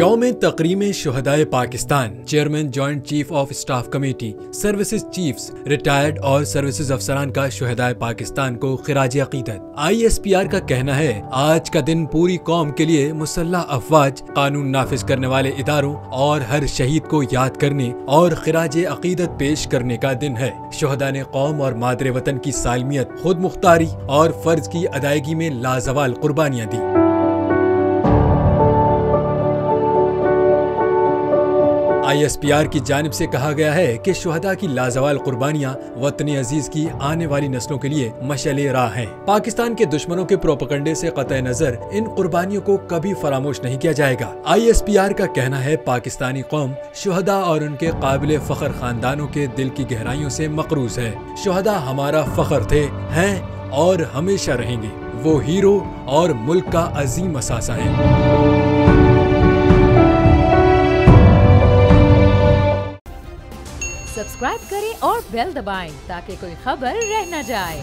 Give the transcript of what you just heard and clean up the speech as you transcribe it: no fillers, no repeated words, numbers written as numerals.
यौम तकरीम शुहदाए Pakistan chairman joint chief of staff committee services chiefs retired और सर्विसेज अफसरान का शुहदाए पाकिस्तान को खिराज अकीदत। ISPR का कहना है आज का दिन पूरी कौम के लिए मुसल्लह अफवाज, कानून नाफिज करने वाले इदारों और हर शहीद को याद करने और खिराज अकीदत पेश करने का दिन है। शुहदा ने कौम और मादरे वतन की सालमियत, खुद मुख्तारी और फर्ज की अदायगी में लाजवाल कुर्बानियां दी। ISPR की जानिब से कहा गया है कि शुहदा की लाजवाल कुर्बानियां वतन अजीज की आने वाली नस्लों के लिए मशअले राह हैं। पाकिस्तान के दुश्मनों के प्रोपेगेंडे से कतई नजर इन कुर्बानियों को कभी फरामोश नहीं किया जाएगा। ISPR का कहना है पाकिस्तानी कौम शुहदा और उनके काबिल फख्र खानदानों के दिल की गहराइयों से मकरूज है। शुहदा हमारा फख्र थे, हैं और हमेशा रहेंगे। वो हीरो और मुल्क का अजीम असासा है। सब्सक्राइब करें और बेल दबाएं ताकि कोई खबर रह न जाए।